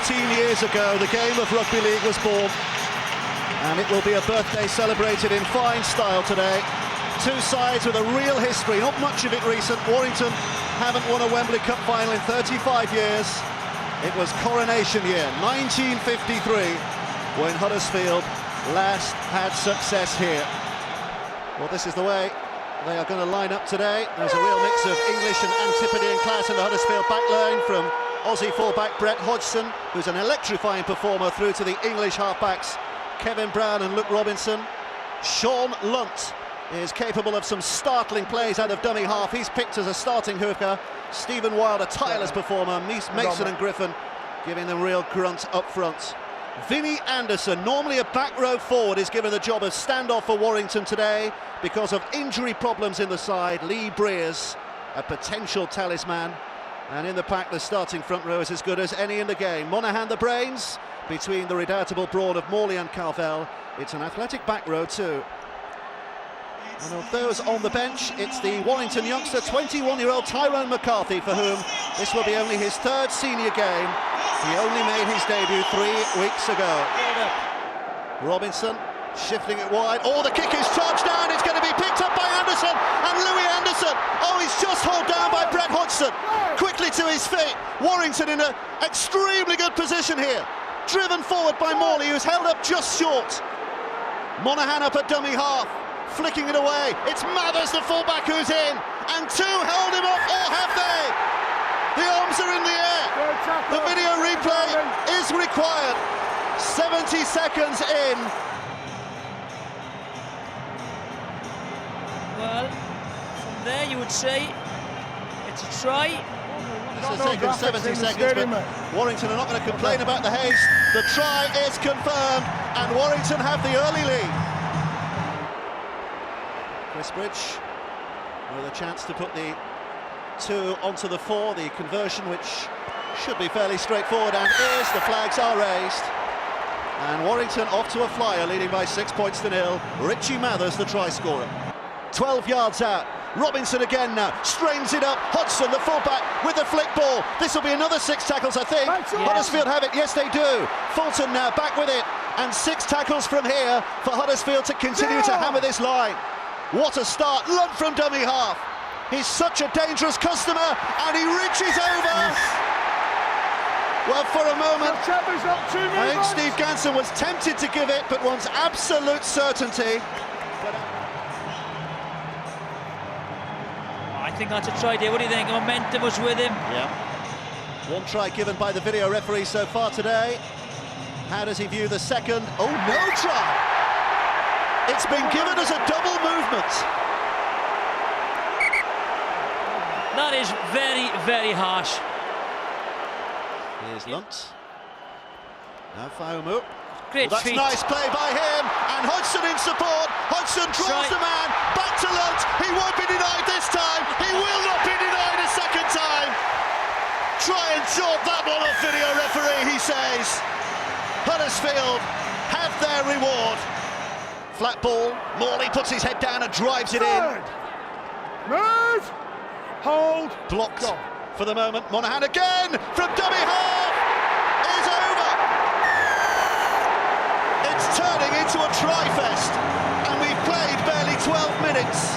14 years ago, the game of rugby league was born, and it will be a birthday celebrated in fine style today. Two sides with a real history, not much of it recent. Warrington haven't won a Wembley Cup final in 35 years. It was coronation year, 1953, when Huddersfield last had success here. Well, this is the way they are going to line up today. There's a real mix of English and Antipodean class in the Huddersfield backline, from Aussie fullback Brett Hodgson, who's an electrifying performer, through to the English halfbacks Kevin Brown and Luke Robinson. Sean Lunt is capable of some startling plays out of dummy half. He's picked as a starting hooker. Stephen Wild, a tireless performer. Mason and Griffin giving them real grunt up front. Vinnie Anderson, normally a back row forward, is given the job of standoff for Warrington today because of injury problems in the side. Lee Breers, a potential talisman. And in the pack, the starting front row is as good as any in the game. Monaghan the brains, between the redoubtable brawn of Morley and Carvel. It's an athletic back row too. And of those on the bench, it's the Warrington youngster, 21-year-old Tyrone McCarthy, for whom this will be only his third senior game. He only made his debut 3 weeks ago. Robinson shifting it wide. Oh, the kick is charged down. It's going to be picked up by Anderson, and Louis Anderson. Oh, he's just hauled down by Brett Hodgson. Quickly to his feet. Warrington in an extremely good position here. Driven forward by Morley, who's held up just short. Monaghan up at dummy half, flicking it away. It's Mathers, the fullback, who's in, and two held him up, or have they? The arms are in the air. The video replay is required. 70 seconds in. Well, from there you would say it's a try. This has taken 70 seconds, but Warrington are not going to complain about the haste. The try is confirmed, and Warrington have the early lead. Chris Bridge with a chance to put the 2 onto the 4, the conversion, which should be fairly straightforward, and is. The flags are raised, and Warrington off to a flyer, leading by 6 points to 0. Richie Mathers, the try scorer. 12 yards out. Robinson again now, strains it up. Hodgson, the fullback, with the flick ball. This will be another 6 tackles, I think. Yes. Huddersfield have it, yes they do. Fulton now back with it, and 6 tackles from here for Huddersfield to continue to hammer this line. What a start. Lunt from dummy half. He's such a dangerous customer, and he reaches over. Well, for a moment, I think Steve Ganson was tempted to give it, but wants absolute certainty. I think that's a try there. What do you think? Momentum was with him. Yeah. 1 try given by the video referee so far today. How does he view the second? Oh, no try! It's been given as a double movement. That is very, very harsh. Here's Lunt. Now Faumu. Great That's feet. Nice play by him, and Hodgson in support. Hodgson draws the man, back to Lunt. He won't be denied this time. He will not be denied a second time. Try and chalk that one off, video referee, he says. Huddersfield have their reward. Flat ball, Morley puts his head down and drives it in. Move! Hold! Blocked for the moment. Monaghan again from dummy half. Is over. It's turning into a try-fest, and we've played barely 12 minutes.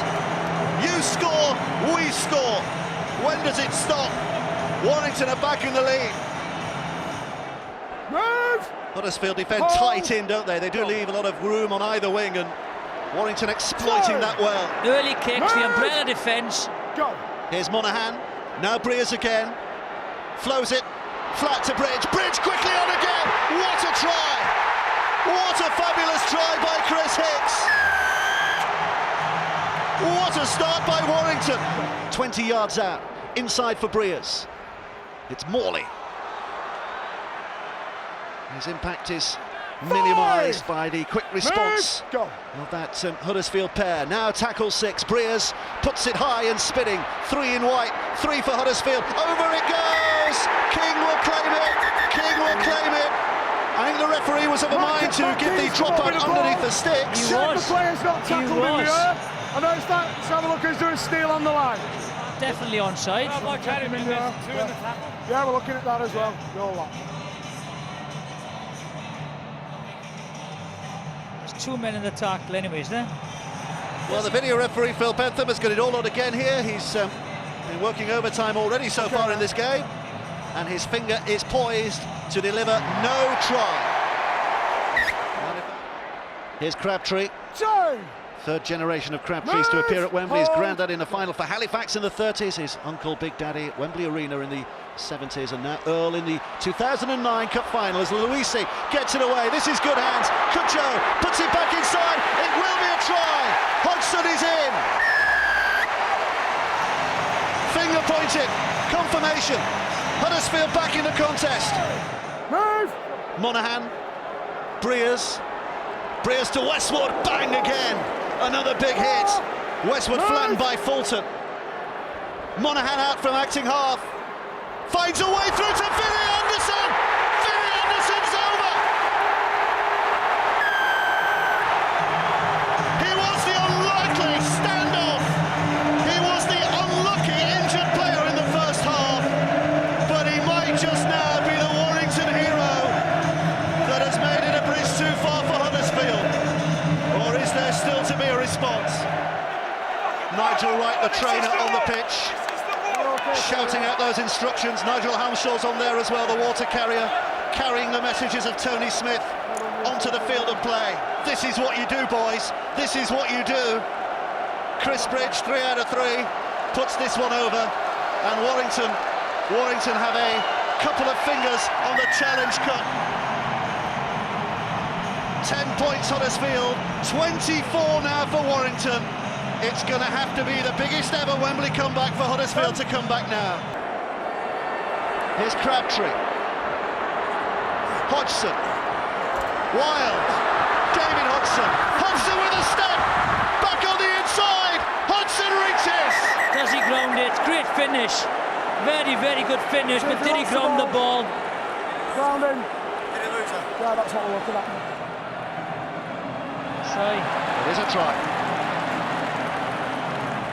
You score, we score. When does it stop? Warrington are back in the lead. Move! Huddersfield defend tight in, don't they? They do leave a lot of room on either wing, and Warrington exploiting that well. Early kicks, the umbrella defence. Go! Here's Monaghan, now Breers again. Flows it, flat to Bridge. Bridge quickly on again. What a try! What a fabulous try by Chris Hicks! What a start by Warrington! 20 yards out, inside for Breers. It's Morley. His impact is minimised by the quick response of that Huddersfield pair. Now tackle 6, Breers puts it high and spinning. 3 in white, 3 for Huddersfield. Over it goes! King will claim it, King will claim it. I think the referee was of a mind to give the drop out underneath the sticks. He was. The player's not tackled in the air. I noticed that. Let's have a look who's doing steal on the line. Definitely onside. Yeah, we're looking at that as well. No lot. There's 2 men in the tackle anyway, isn't there? Well, the video referee, Phil Bentham, has got it all on again here. He's been working overtime already so far in this game. And his finger is poised to deliver no try. Here's Crabtree. Third generation of Crabtrees to appear at Wembley. His granddad in the final for Halifax in the 30s. His uncle Big Daddy at Wembley Arena in the 70s. And now Earl in the 2009 Cup final as Luisi gets it away. This is good hands. Cucho puts it back inside. It will be a try. Hodgson is in. Finger pointed. Confirmation. Huddersfield back in the contest. Move! Monaghan. Breers to Westwood. Bang again. Another big hit. Westwood flattened by Fulton. Monaghan out from acting half. Finds a way through to Billy Anderson. Billy Anderson's over. He was the unlikely standoff. He was the unlucky injured player in the first half. But he might just now be the Warrington hero that has made it a bridge too far for Huddersfield. Or is there still to be a response? Nigel Wright, the trainer, on the pitch, shouting out those instructions. Nigel Hamshaw's on there as well, the water carrier, carrying the messages of Tony Smith onto the field of play. This is what you do, boys. This is what you do. Chris Bridge, 3 out of 3, puts this one over. And Warrington have a couple of fingers on the Challenge Cup. 10 points Huddersfield, 24 now for Warrington. It's going to have to be the biggest ever Wembley comeback for Huddersfield to come back now. Here's Crabtree. Hodgson. Wild. David Hodgson. Hodgson with a step. Back on the inside. Hodgson reaches. Does he ground it? Great finish. Very, very good finish, but did he ground the ball? Grounding. Did he lose it? Yeah, that's what we're looking at. Try. It is a try.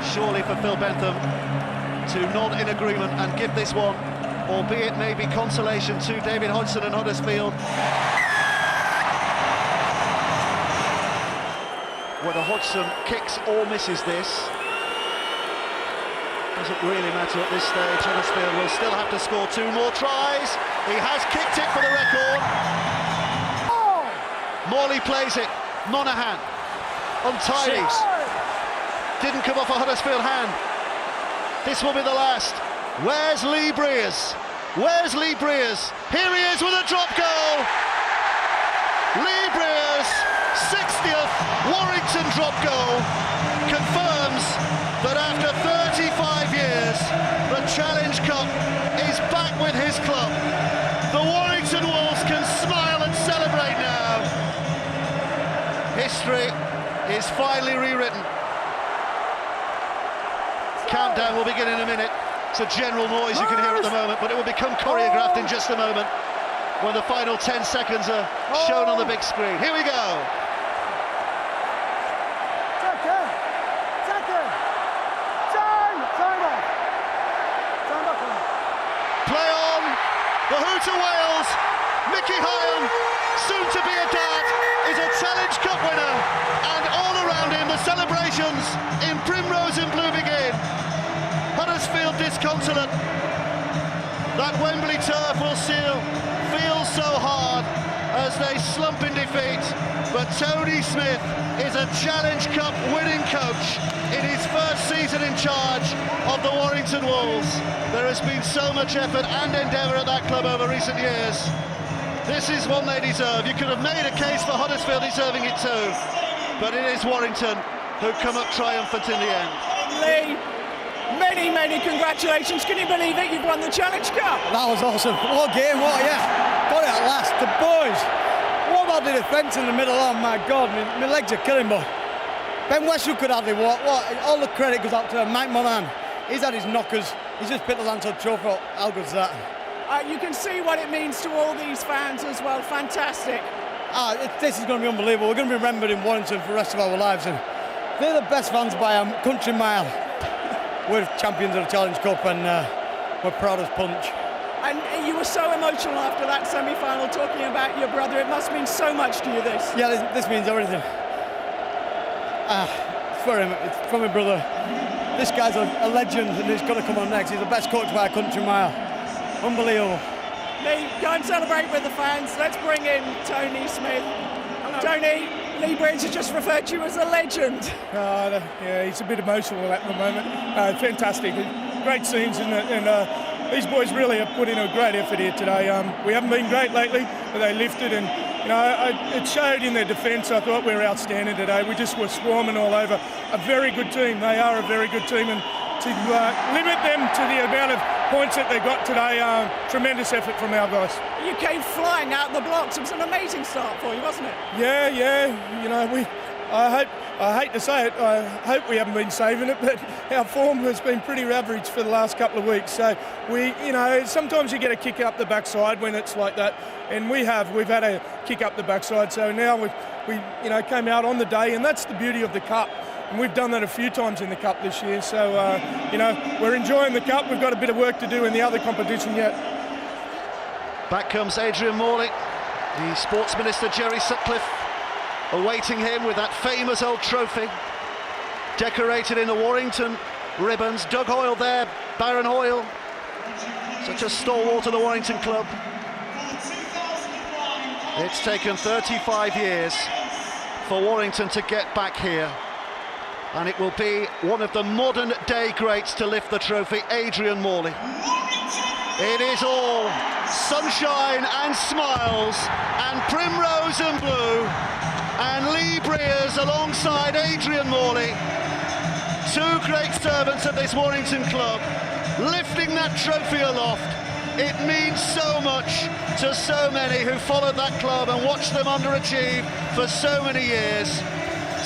Surely for Phil Bentham to nod in agreement and give this one, albeit maybe consolation to David Hodgson and Huddersfield. Whether Hodgson kicks or misses this doesn't really matter at this stage. Huddersfield will still have to score 2 more tries. He has kicked it for the record. Morley plays it. Monaghan, untidy. Didn't come off a Huddersfield hand. This will be the last. Where's Lee Breers? Where's Lee Breers? Here he is with a drop goal. Lee Breers, 60th Warrington drop goal, confirms that after 35 years, the Challenge Cup is back with his club. The Warrington Wolves can smile and celebrate now. History is finally rewritten. Countdown will begin in a minute. It's a general noise you can hear at the moment, but it will become choreographed in just a moment when the final 10 seconds are shown on the big screen. Here we go. Play on. The Hoot of Wales. Mickey Hyam, soon to be a dad, is a Challenge Cup winner, and all around him the celebrations in Primrose and Blue begin. Huddersfield disconsolate. That Wembley turf will feel so hard as they slump in defeat, but Tony Smith is a Challenge Cup winning coach in his first season in charge of the Warrington Wolves. There has been so much effort and endeavour at that club over recent years. This is one they deserve. You could have made a case for Huddersfield deserving it too, but it is Warrington who come up triumphant in the end. Lee, many congratulations. Can you believe it? You've won the Challenge Cup. That was awesome. What a game, what, yeah. Got it at last. The boys. What about the defence in the middle? Oh my God, my legs are killing me. Ben Westwood could hardly walk. What? All the credit goes out to Mike Monaghan. He's had his knockers. He's just picked the Lanto trophy. How good's that? You can see what it means to all these fans as well. Fantastic. This is going to be unbelievable. We're going to be remembered in Warrington for the rest of our lives, and they're the best fans by a country mile. We're champions of the Challenge Cup, and we're proud as punch. And you were so emotional after that semi-final, talking about your brother. It must mean so much to you, this. Yeah, this means everything. It's for him, it's for my brother. This guy's a legend and he's got to come on next. He's the best coach by a country mile. Unbelievable. Lee, go and celebrate with the fans. Let's bring in Tony Smith. Tony, Lee Bridge has just referred to you as a legend. Yeah, he's a bit emotional at the moment. Fantastic. Great scenes, and these boys really have put in a great effort here today. We haven't been great lately, but they lifted, and it showed in their defence. I thought we were outstanding today. We just were swarming all over. A very good team. They are a very good team, and to limit them to the amount of points that they got today, tremendous effort from our guys. You came flying out the blocks. It was an amazing start for you, wasn't it? Yeah. I hate to say it, I hope we haven't been saving it, but our form has been pretty average for the last couple of weeks. So sometimes you get a kick up the backside when it's like that, and we've had a kick up the backside. So now we came out on the day, and that's the beauty of the cup. And we've done that a few times in the cup this year. So we're enjoying the cup. We've got a bit of work to do in the other competition yet. Back comes Adrian Morley, the Sports Minister Jerry Sutcliffe, awaiting him with that famous old trophy, decorated in the Warrington ribbons. Doug Hoyle there, Baron Hoyle, such a stalwart of the Warrington club. It's taken 35 years for Warrington to get back here, and it will be one of the modern day greats to lift the trophy, Adrian Morley. It is all sunshine and smiles and primrose and blue, and Lee Briers alongside Adrian Morley, two great servants of this Warrington club, lifting that trophy aloft. It means so much to so many who followed that club and watched them underachieve for so many years,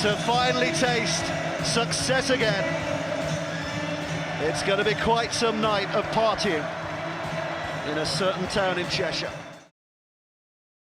to finally taste success again. It's going to be quite some night of partying in a certain town in Cheshire.